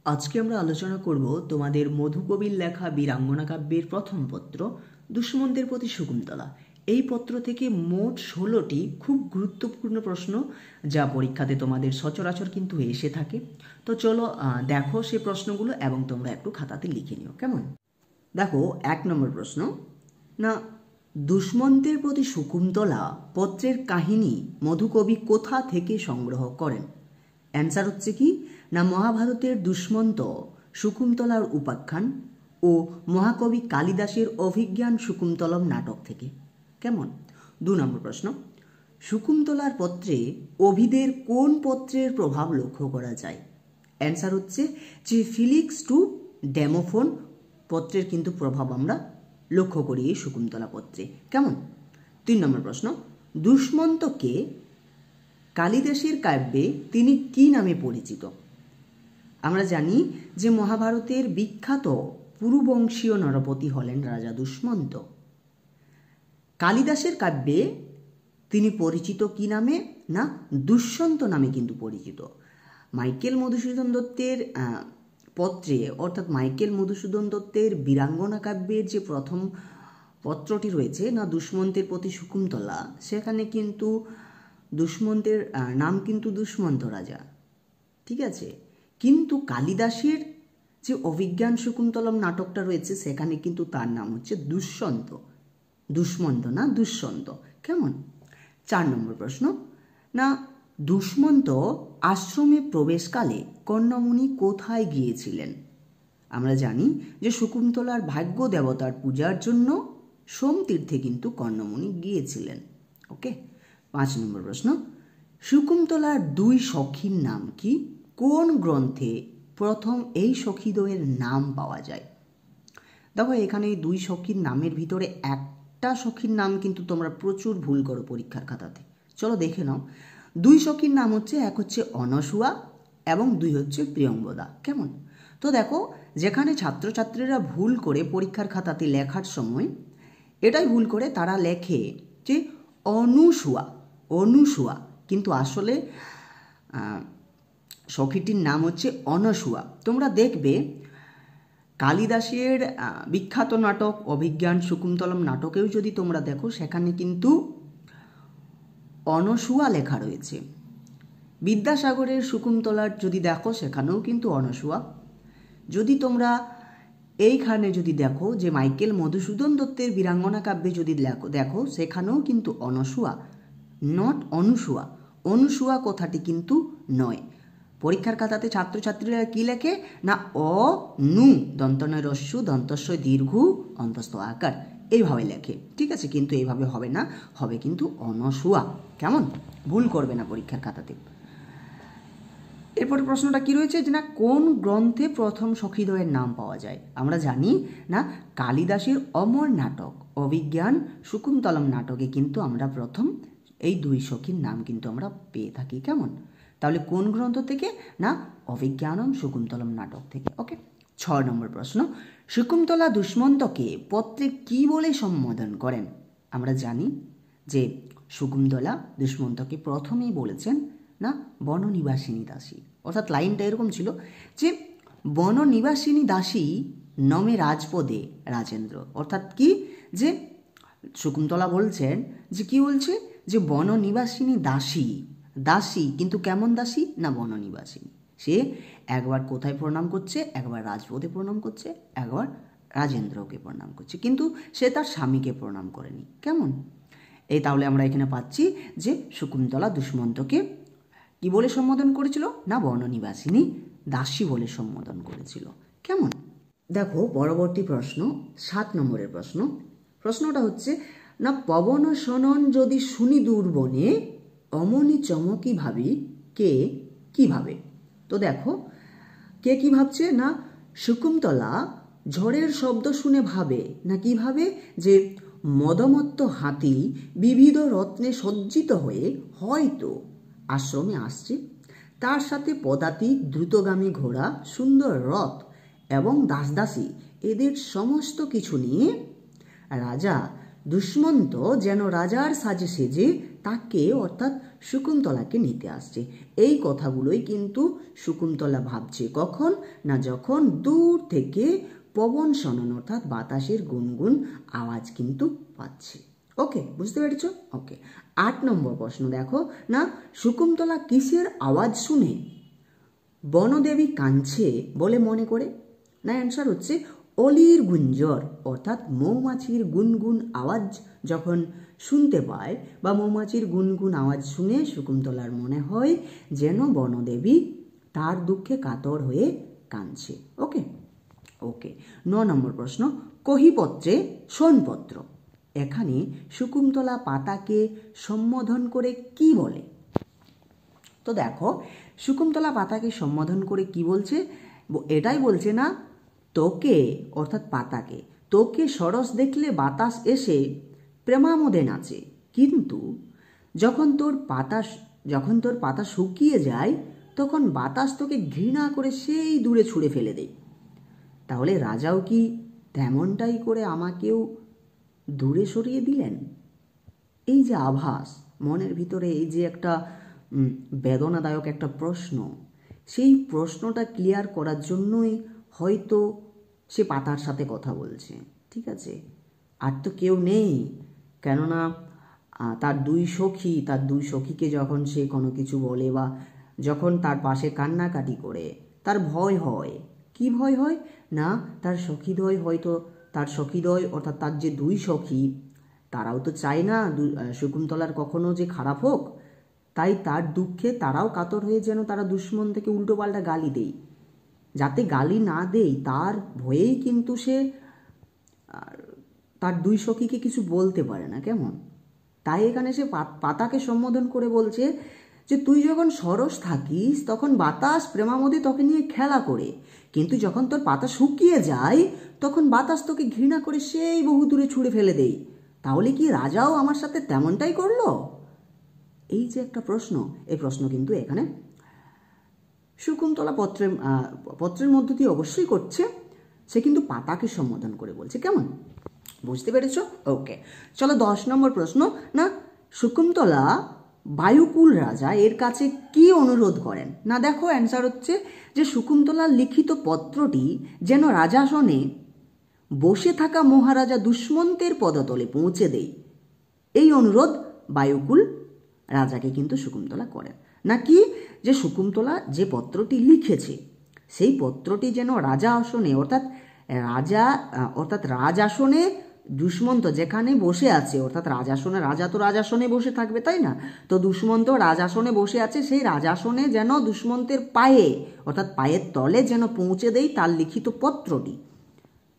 আজকে আমরা আলোচনা করব তোমাদের মধুকবির লেখা বীরাঙ্গনা কাব্যের প্রথম পত্র দুষ্মন্তের প্রতি শকুন্তলা। এই পত্র থেকে মোট 16টি খুব গুরুত্বপূর্ণ প্রশ্ন যা পরীক্ষাতে তোমাদের সচরাচর কিন্তু এসে থাকে। তো চলো দেখো সেই প্রশ্নগুলো এবং তোমরা একটু খাতাতে লিখে নিও, কেমন? দেখো 1 নম্বর প্রশ্ন, না দুষ্মন্তের প্রতি শকুন্তলা পত্রের কাহিনী মধুকবি কোথা থেকে সংগ্রহ করেন? অ্যান্সার হচ্ছে কি না মহাভারতের দুষ্মন্ত শকুন্তলার উপাখ্যান ও মহাকবি কালিদাসের অভিজ্ঞান শকুন্তলম নাটক থেকে। কেমন? 2 নম্বর প্রশ্ন, শকুন্তলার পত্রে অভিদের কোন পত্রের প্রভাব লক্ষ্য করা যায়? অ্যান্সার হচ্ছে যে ফিলিক্স টু ডেমোফোন পত্রের কিন্তু প্রভাব আমরা লক্ষ্য করি এই শকুন্তলা পত্রে। কেমন? 3 নম্বর প্রশ্ন, দুষ্মন্তকে কালিদাসের কাব্যে তিনি কি নামে পরিচিত? আমরা জানি যে মহাভারতের বিখ্যাত পুরুবংশীয় নরপতি হলেন রাজা দুষ্মন্ত। কালিদাসের কাব্যে তিনি পরিচিত কি নামে? না দুষ্মন্ত নামে কিন্তু পরিচিত। মাইকেল মধুসূদন দত্তের পত্রে অর্থাৎ মাইকেল মধুসূদন দত্তের বীরাঙ্গনা কাব্যের যে প্রথম পত্রটি রয়েছে না দুষ্মন্তের প্রতি শকুন্তলা, সেখানে কিন্তু দুষ্মন্তের নাম কিন্তু দুষ্মন্ত রাজা, ঠিক আছে? কিন্তু কালিদাসের যে অভিজ্ঞান শকুন্তলম নাটকটা রয়েছে সেখানে কিন্তু তার নাম হচ্ছে দুষ্মন্ত, দুষ্মন্ত না দুষ্মন্ত। কেমন? 4 নম্বর প্রশ্ন, না দুষ্মন্ত আশ্রমে প্রবেশকালে কর্ণমুনি কোথায় গিয়েছিলেন? আমরা জানি যে শকুন্তলার ভাগ্য দেবতার পূজার জন্য সোমতীর্থে কিন্তু কর্ণমুনি গিয়েছিলেন। ওকে। 5 নম্বর প্রশ্ন, শকুন্তলার 2 সখীর নাম কি? কোন গ্রন্থে প্রথম এই সখীদ্বয়ের নাম পাওয়া যায়? দেখো এখানে এই 2 সখীর নামের ভিতরে একটা সখীর নাম কিন্তু তোমরা প্রচুর ভুল করো পরীক্ষার খাতাতে। চলো দেখে নাও। 2 সখীর নাম হচ্ছে, এক হচ্ছে অনসুয়া এবং 2 হচ্ছে প্রিয়ঙ্গদা। কেমন? তো দেখো যেখানে ছাত্রছাত্রীরা ভুল করে পরীক্ষার খাতাতে লেখার সময় এটাই ভুল করে তারা লেখে যে অনুসুয়া, অনুসুয়া, কিন্তু আসলে সখীটির নাম হচ্ছে অনসুয়া। তোমরা দেখবে কালিদাসের বিখ্যাত নাটক অভিজ্ঞান শকুন্তলম নাটকেও যদি তোমরা দেখো সেখানে কিন্তু অনসুয়া লেখা রয়েছে। বিদ্যাসাগরের শকুন্তলার যদি দেখো সেখানেও কিন্তু অনসুয়া। যদি তোমরা এইখানে যদি দেখো যে মাইকেল মধুসূদন দত্তের বীরাঙ্গনা কাব্যে যদি দেখো সেখানেও কিন্তু অনসুয়া, নট অনুসুয়া। অনুসুয়া কথাটি কিন্তু নয়। পরীক্ষার খাতাতে ছাত্রছাত্রীরা কি লেখে? না অ নু দন্তনয় রস্যু দন্তস্য দীর্ঘ অন্তস্থ আকার, এইভাবে লেখে, ঠিক আছে? কিন্তু এইভাবে হবে না, হবে কিন্তু অনসুয়া। কেমন? ভুল করবে না পরীক্ষার খাতাতে। এরপরে প্রশ্নটা কি রয়েছে যে না কোন গ্রন্থে প্রথম সখীদ্বয়ের নাম পাওয়া যায়? আমরা জানি না কালিদাসের অমর নাটক অভিজ্ঞান শকুন্তলম নাটকে কিন্তু আমরা প্রথম এই 2 সখীর নাম কিন্তু আমরা পেয়ে থাকি। কেমন? তাহলে কোন গ্রন্থ থেকে? না অভিজ্ঞানম শকুন্তলম নাটক থেকে। ওকে। 6 নম্বর প্রশ্ন, শকুন্তলা দুষ্মন্তকে পত্রে কি বলে সম্বোধন করেন? আমরা জানি যে শকুন্তলা দুষ্মন্তকে প্রথমেই বলেছেন না বননিবাসিনী দাসী, অর্থাৎ লাইনটা এরকম ছিল যে বননিবাসিনী দাসী নমে রাজপদে রাজেন্দ্র, অর্থাৎ কি যে শকুন্তলা বলছেন যে কি বলছে যে বননিবাসিনী দাসী, দাসী কিন্তু কেমন দাসী? না বননিবাসিনী। সে একবার কোথায় প্রণাম করছে? একবার রাজপদে প্রণাম করছে, একবার রাজেন্দ্রকে প্রণাম করছে, কিন্তু সে তার স্বামীকে প্রণাম করেনি। কেমন? এই তাহলে আমরা এখানে পাচ্ছি যে শকুন্তলা দুষ্মন্তকে কি বলে সম্বোধন করেছিল? না বননিবাসিনী দাসী বলে সম্বোধন করেছিল। কেমন? দেখো পরবর্তী প্রশ্ন 7 নম্বরের প্রশ্ন। প্রশ্নটা হচ্ছে না পবন শনন যদি শুনি দূরবনে অমনি চমকি ভাবি কে কি ভাবে? তো দেখো কে কি ভাবছে? না শকুন্তলা ঝড়ের শব্দ শুনে ভাবে না কি ভাবে? যে মদমত্ত হাতি বিবিধ রত্নে সজ্জিত হয়ে হয়তো আশ্রমে আসছে, তার সাথে পদাতিক দ্রুতগামী ঘোড়া সুন্দর রথ এবং দাসদাসী এদের সমস্ত কিছু নিয়ে রাজা দুষ্মন্ত যেন রাজার সাজে সেজে তাকে অর্থাৎ শকুন্তলাকে নিতে আসছে। এই কথাগুলোই কিন্তু শকুন্তলা ভাবছে কখন না যখন দূর থেকে পবন শোনান অর্থাৎ বাতাসের গুনগুন আওয়াজ কিন্তু পাচ্ছে। ওকে, বুঝতে পেরেছ? ওকে, 8 নম্বর প্রশ্ন দেখো না, শকুন্তলা কিসের আওয়াজ শুনে বনদেবী কাঁদছে বলে মনে করে? না, অ্যান্সার হচ্ছে অলির গুঞ্জর অর্থাৎ মৌমাছির গুনগুন আওয়াজ যখন শুনতে পায় বা মৌমাছির গুনগুন আওয়াজ শুনে শকুন্তলার মনে হয় যেন বনদেবী তার দুঃখে কাতর হয়ে কাঁদছে। ওকে ওকে 9 নম্বর প্রশ্ন, কহিপত্রে শোনপত্র। এখানে শকুন্তলা পাতাকে সম্বোধন করে কি বলে? তো দেখো, শকুন্তলা পাতাকে সম্বোধন করে কি বলছে? এটাই বলছে না তোকে অর্থাৎ পাতাকে, তোকে সরস দেখলে বাতাস এসে প্রেমামোদে নাচে, কিন্তু যখন তোর পাতা শুকিয়ে যায় তখন বাতাস তোকে ঘৃণা করে সেই দূরে ছুঁড়ে ফেলে দেয়। তাহলে রাজাও কি তেমনটাই করে আমাকেও দূরে সরিয়ে দিলেন? এই যে আভাস মনের ভিতরে, এই যে একটা বেদনাদায়ক একটা প্রশ্ন, সেই প্রশ্নটা ক্লিয়ার করার জন্যই হয়তো সে পাতার সাথে কথা বলছে। ঠিক আছে, আর তো কেউ নেই, কেননা তার দুই সখীকে যখন সে কোনো কিছু বলে বা যখন তার পাশে কান্নাকাটি করে তার ভয় হয়। কি ভয় হয় না, তার সখীদ্বয় অর্থাৎ তার যে দুই সখী, তারাও তো চায় না শকুন্তলার কখনো যে খারাপ হোক, তাই তার দুঃখে তারাও কাতর হয়ে যেন তারা দুশ্মন থেকে উল্টোপাল্টা গালি দেয়, যাতে গালি না দেয় তার ভয়েই কিন্তু সে তার দুই সখীকে কিছু বলতে পারে না। কেমন? তাই এখানে সে পাতাকে সম্বোধন করে বলছে যে তুই যখন সরস থাকিস তখন বাতাস প্রেমামোদে তোকে নিয়ে খেলা করে, কিন্তু যখন তোর পাতা শুকিয়ে যায় তখন বাতাস তোকে ঘৃণা করে সেই বহু দূরে ছুঁড়ে ফেলে দেয়। তাহলে কি রাজাও আমার সাথে তেমনটাই করলো? এই যে একটা প্রশ্ন, এই প্রশ্ন কিন্তু এখানে শকুন্তলা পত্রের মধ্য দিয়ে অবশ্যই করছে, সে কিন্তু পাতাকে সম্বোধন করে বলছে। কেমন? বুঝতে পেরেছ? ওকে, চলো 10 নম্বর প্রশ্ন, না শকুন্তলা বায়ুকুল রাজা এর কাছে কি অনুরোধ করেন? না দেখো, অ্যান্সার হচ্ছে যে শকুন্তলার লিখিত পত্রটি যেন রাজাসনে বসে থাকা মহারাজা দুষ্মন্তের পদতলে পৌঁছে দেয়। এই অনুরোধ বায়ুকুল রাজাকে কিন্তু শকুন্তলা করেন। নাকি যে শকুন্তলা যে পত্রটি লিখেছে সেই পত্রটি যেন রাজা আসনে অর্থাৎ রাজাসনে দুষ্মন্ত যেখানে বসে আছে, অর্থাৎ রাজা তো রাজাসনে বসে থাকবে, তাই না? তো দুষ্মন্ত রাজাসনে বসে আছে, সেই রাজাসনে যেন দুষ্মন্তের পায়ে অর্থাৎ পায়ের তলে যেন পৌঁছে দেয় তার লিখিত পত্রটি।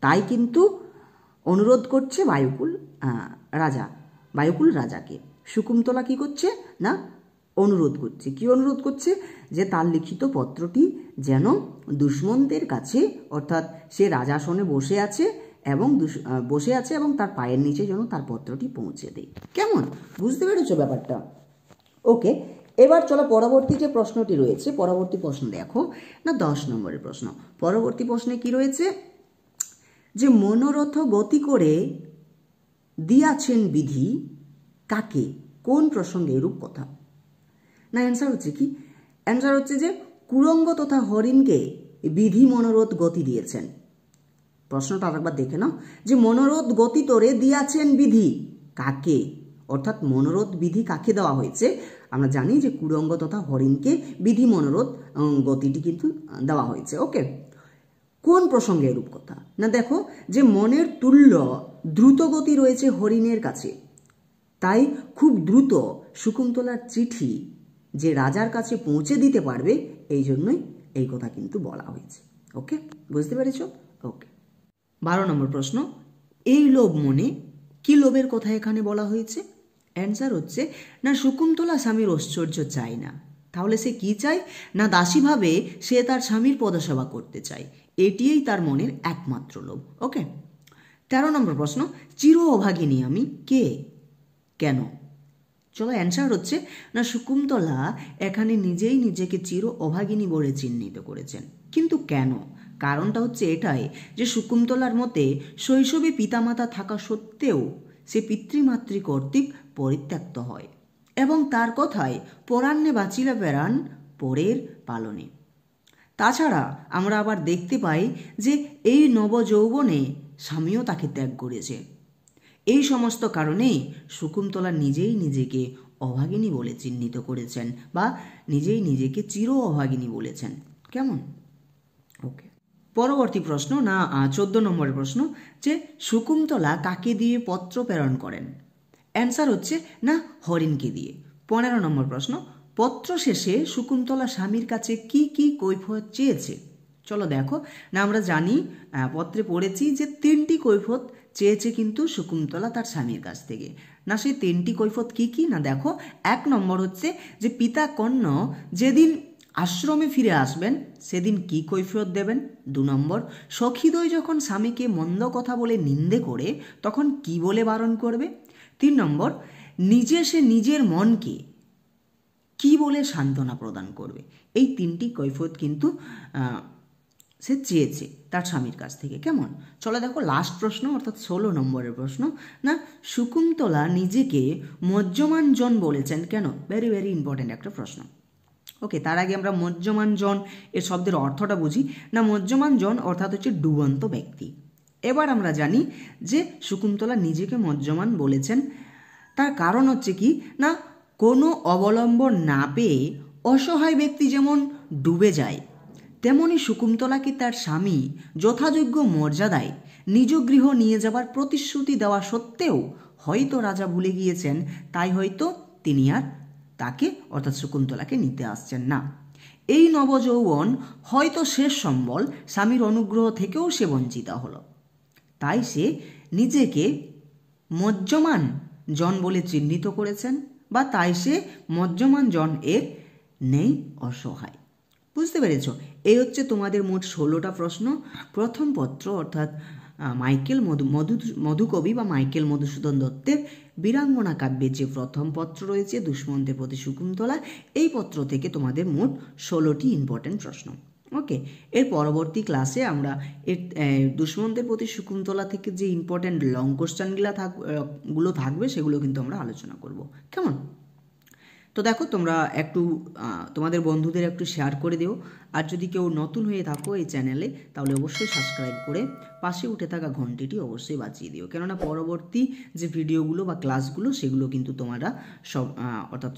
তাই কিন্তু অনুরোধ করছে বায়ুকুল রাজাকে। শকুন্তলা কি করছে না অনুরোধ করছে, কি অনুরোধ করছে? যে তার লিখিত পত্রটি যেন দুষ্মন্তের কাছে অর্থাৎ সে রাজাসনে বসে আছে এবং তার পায়ের নিচে যেন তার পত্রটি পৌঁছে দেয়। কেমন? বুঝতে পেরেছো ব্যাপারটা? ওকে, এবার চলো পরবর্তী যে প্রশ্নটি রয়েছে, পরবর্তী প্রশ্ন দেখো না 10 নম্বরের প্রশ্ন। পরবর্তী প্রশ্নে কি রয়েছে? যে মনোরথ গতি করে দিয়াছেন বিধি কাকে, কোন প্রসঙ্গে এরূপ কথা? না, অ্যান্সার হচ্ছে কি? অ্যান্সার হচ্ছে যে কুরঙ্গ তথা হরিণকে বিধি মনোরথ গতি দিয়েছেন। প্রশ্নটা আরেকবার দেখে নাও, যে মনোরথ গতি তোরে দিয়াছেন বিধি কাকে, অর্থাৎ মনোরথ বিধি কাকে দেওয়া হয়েছে? আমরা জানি যে কুরঙ্গ তথা হরিণকে বিধি মনোরথ গতিটি কিন্তু দেওয়া হয়েছে। ওকে, কোন প্রসঙ্গে এরূপ কথা? না দেখো, যে মনের তুল্য দ্রুত গতি রয়েছে হরিণের কাছে, তাই খুব দ্রুত শকুন্তলার চিঠি যে রাজার কাছে পৌঁছে দিতে পারবে, এই জন্যই এই কথা কিন্তু বলা হয়েছে। ওকে, বুঝতে পেরেছ? ওকে, 12 নম্বর প্রশ্ন, এই লোভ মনে, কি লোভের কথা এখানে বলা হয়েছে? অ্যান্সার হচ্ছে না শকুন্তলা স্বামীর ঐশ্বর্য চায় না, তাহলে সে কি চায়? না দাসীভাবে সে তার স্বামীর পদসেবা করতে চায়, এটিই তার মনের একমাত্র লোভ। ওকে, 13 নম্বর প্রশ্ন, চির অভাগিনী আমি কে, কেন? চলো, অ্যান্সার হচ্ছে না শকুন্তলা এখানে নিজেই নিজেকে চির অভাগিনী বলে চিহ্নিত করেছেন। কিন্তু কেন? কারণটা হচ্ছে এটাই যে শকুন্তলার মতে শৈশবে পিতামাতা থাকা সত্ত্বেও সে পিতৃমাতৃ কর্তৃক পরিত্যক্ত হয় এবং তার কথায় পরাণ্যে বাঁচিলা প্রাণ পরের পালনে। তাছাড়া আমরা আবার দেখতে পাই যে এই নবযৌবনে স্বামীও তাকে ত্যাগ করেছে। এই সমস্ত কারণেই শকুন্তলা নিজেই নিজেকে অভাগিনী বলে চিহ্নিত করেছেন বা নিজেই নিজেকে চির অভাগিনী বলেছেন। কেমন? ওকে, পরবর্তী প্রশ্ন না 14 নম্বরের প্রশ্ন যে শকুন্তলা কাকে দিয়ে পত্র প্রেরণ করেন? অ্যান্সার হচ্ছে না হরিণকে দিয়ে। 15 নম্বর প্রশ্ন, পত্র শেষে শকুন্তলা স্বামীর কাছে কি কি কৈফিয়ত চেয়েছে? চলো দেখো না, আমরা জানি পত্রে পড়েছি যে 3টি কৈফিয়ত চেয়েছে কিন্তু শকুন্তলা তার স্বামীর কাছ থেকে। না সেই 3টি কৈফিয়ত কি কি? না দেখো, 1 নম্বর হচ্ছে যে পিতা কর্ণ যেদিন আশ্রমে ফিরে আসবেন সেদিন কি কৈফিয়ত দেবেন। 2 নম্বর, সখীদ্বয় যখন স্বামীকে মন্দ কথা বলে নিন্দে করে তখন কি বলে বারণ করবে। 3 নম্বর, সে নিজের মনকে কি বলে সান্ত্বনা প্রদান করবে। এই 3টি কৈফিয়ত কিন্তু সে চেয়েছে তার স্বামীর কাছ থেকে। কেমন? চলো দেখো লাস্ট প্রশ্ন অর্থাৎ 16 নম্বরের প্রশ্ন না শকুন্তলা নিজেকে মজ্জমান জন বলেছেন কেন? ভেরি ভেরি ইম্পর্টেন্ট একটা প্রশ্ন। ওকে, তার আগে আমরা মজ্জমান জন এর শব্দের অর্থটা বুঝি। না মজ্জমান জন অর্থাৎ হচ্ছে ডুবন্ত ব্যক্তি। এবার আমরা জানি যে শকুন্তলা নিজেকে মজ্জমান বলেছেন, তার কারণ হচ্ছে কি না কোনো অবলম্বন না পেয়ে অসহায় ব্যক্তি যেমন ডুবে যায় তেমনি শকুন্তলাকে তার স্বামী যথাযোগ্য মর্যাদায় নিজ গৃহ নিয়ে যাবার প্রতিশ্রুতি দেওয়া সত্ত্বেও হয়তো রাজা ভুলে গিয়েছেন, তাই হয়তো তিনি আর তাকে অর্থাৎ শকুন্তলাকে নিতে আসছেন না। এই নবযৌবন হয়তো শেষ সম্বল স্বামীর অনুগ্রহ থেকেও সে বঞ্চিত হলো, তাই সে নিজেকে মজ্জমান জন বলে চিহ্নিত করেছেন বা তাই সে মজ্জমান জন এর নেই অসহায়। বুঝতে পেরেছ? এই হচ্ছে তোমাদের মোট 16টা প্রশ্ন। প্রথম পত্র অর্থাৎ মাইকেল মধুকবি বা মাইকেল মধুসূদন দত্তের বীরাঙ্গনা কাব্যের যে প্রথম পত্র রয়েছে দুষ্মন্তের প্রতি শকুন্তলা, এই পত্র থেকে তোমাদের মোট 16টি ইম্পর্টেন্ট প্রশ্ন। ওকে, এর পরবর্তী ক্লাসে আমরা এর দুষ্মন্তের প্রতি শকুন্তলা থেকে যে ইম্পর্টেন্ট লং কোশ্চেনগুলো থাকবে সেগুলো কিন্তু আমরা আলোচনা করব। কেমন? তো দেখো তোমরা একটু তোমাদের বন্ধুদের একটু শেয়ার করে দিও, আর যদি কেউ নতুন হয়ে থাকো এই চ্যানেলে তাহলে অবশ্যই সাবস্ক্রাইব করে পাশে উঠে থাকা ঘন্টিটি অবশ্যই বাজিয়ে দিও, কেননা পরবর্তী যে ভিডিওগুলো বা ক্লাসগুলো সেগুলো কিন্তু তোমরা অর্থাৎ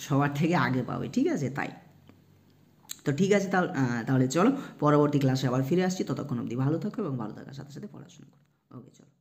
সবার থেকে আগে পাবে। ঠিক আছে? তাই তো ঠিক আছে, তাহলে চলো পরবর্তী ক্লাসে আবার ফিরে আসছি। ততক্ষণ অবধি ভালো থাকো এবং ভালো থাকার সাথে সাথে পড়াশোনা করো। ওকে, চলো।